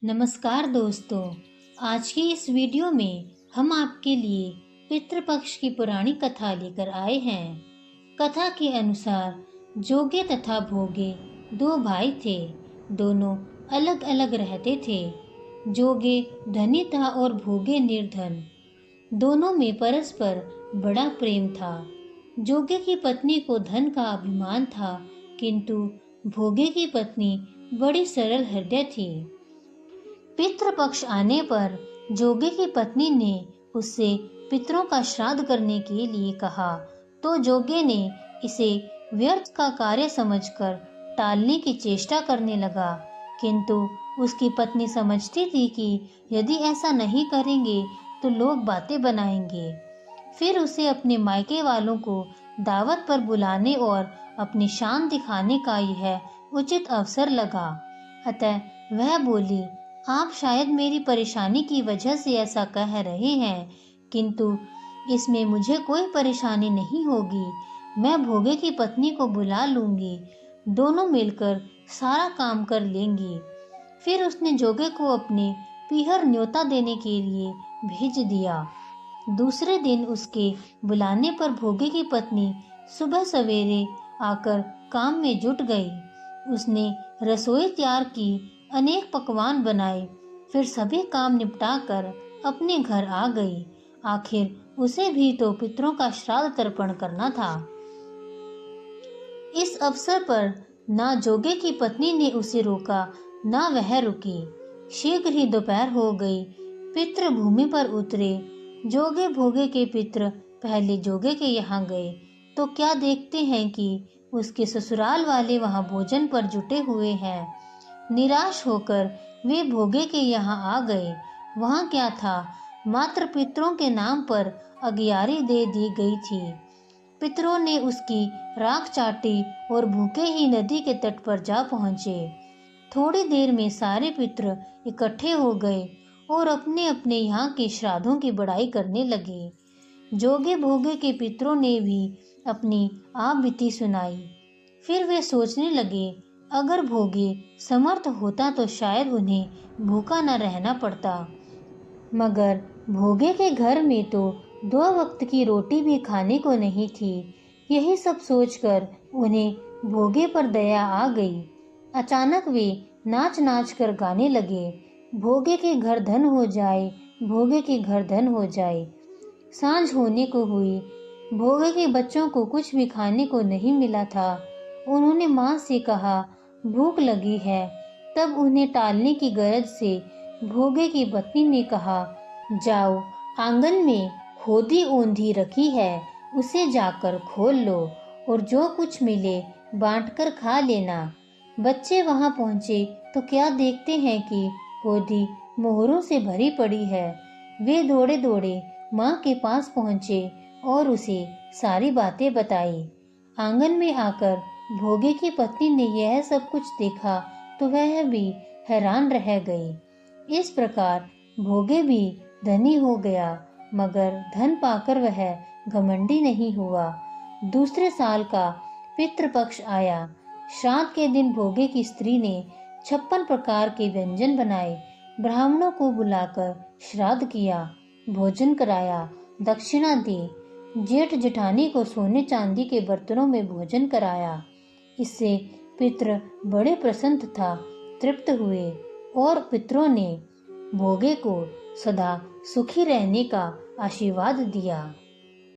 नमस्कार दोस्तों, आज की इस वीडियो में हम आपके लिए पितृपक्ष की पुरानी कथा लेकर आए हैं। कथा के अनुसार जोगे तथा भोगे दो भाई थे। दोनों अलग अलग रहते थे। जोगे धनी था और भोगे निर्धन। दोनों में परस्पर बड़ा प्रेम था। जोगे की पत्नी को धन का अभिमान था, किंतु भोगे की पत्नी बड़ी सरल हृदय थी। पितृपक्ष आने पर जोगे की पत्नी ने उससे पितरों का श्राद्ध करने के लिए कहा, तो जोगे ने इसे व्यर्थ का कार्य समझकर टालने की चेष्टा करने लगा। किंतु उसकी पत्नी समझती थी कि यदि ऐसा नहीं करेंगे तो लोग बातें बनाएंगे। फिर उसे अपने मायके वालों को दावत पर बुलाने और अपनी शान दिखाने का यह उचित अवसर लगा। अतः वह बोली, आप शायद मेरी परेशानी की वजह से ऐसा कह रहे हैं, किंतु इसमें मुझे कोई परेशानी नहीं होगी। मैं भोगे की पत्नी को बुला लूंगी, दोनों मिलकर सारा काम कर लेंगी। फिर उसने जोगे को अपने पीहर न्योता देने के लिए भेज दिया। दूसरे दिन उसके बुलाने पर भोगे की पत्नी सुबह सवेरे आकर काम में जुट गई। उसने रसोई तैयार की, अनेक पकवान बनाए, फिर सभी काम निपटाकर अपने घर आ गई। आखिर उसे भी तो पितरों का श्राद्ध तर्पण करना था। इस अवसर पर ना जोगे की पत्नी ने उसे रोका, ना वह रुकी। शीघ्र ही दोपहर हो गई। पितृ भूमि पर उतरे। जोगे भोगे के पितृ पहले जोगे के यहाँ गए तो क्या देखते हैं कि उसके ससुराल वाले वहाँ भोजन पर जुटे हुए हैं। निराश होकर वे भोगे के यहाँ आ गए। वहाँ क्या था, मात्र पितरों के नाम पर अगियारी दे दी गई थी। पितरों ने उसकी राख चाटी और भूखे ही नदी के तट पर जा पहुँचे। थोड़ी देर में सारे पितर इकट्ठे हो गए और अपने अपने यहाँ के श्राद्धों की बड़ाई करने लगे। जोगे भोगे के पितरों ने भी अपनी आप बीती सुनाई। फिर वे सोचने लगे, अगर भोगे समर्थ होता तो शायद उन्हें भूखा न रहना पड़ता। मगर भोगे के घर में तो 2 वक्त की रोटी भी खाने को नहीं थी। यही सब सोचकर उन्हें भोगे पर दया आ गई। अचानक वे नाच नाच कर गाने लगे, भोगे के घर धन हो जाए, भोगे के घर धन हो जाए। सांझ होने को हुई। भोगे के बच्चों को कुछ भी खाने को नहीं मिला था। उन्होंने माँ से कहा, भूख लगी है। तब उन्हें टालने की गरज से भोगे की पत्नी ने कहा, जाओ, आंगन में होदी ओंधी रखी है, उसे जाकर खोल लो और जो कुछ मिले बांटकर खा लेना। बच्चे वहां पहुंचे तो क्या देखते हैं कि होदी मोहरों से भरी पड़ी है। वे दौड़े दौड़े माँ के पास पहुंचे और उसे सारी बातें बताई। आंगन में आकर भोगे की पत्नी ने यह सब कुछ देखा तो वह भी हैरान रह गई। इस प्रकार भोगे भी धनी हो गया, मगर धन पाकर वह घमंडी नहीं हुआ। दूसरे साल का पितृपक्ष आया। श्राद्ध के दिन भोगे की स्त्री ने 56 प्रकार के व्यंजन बनाए, ब्राह्मणों को बुलाकर श्राद्ध किया, भोजन कराया, दक्षिणा दी। जेठ जेठानी को सोने चांदी के बर्तनों में भोजन कराया। इससे पितृ बड़े प्रसन्न था, तृप्त हुए और पितरों ने भोगे को सदा सुखी रहने का आशीर्वाद दिया।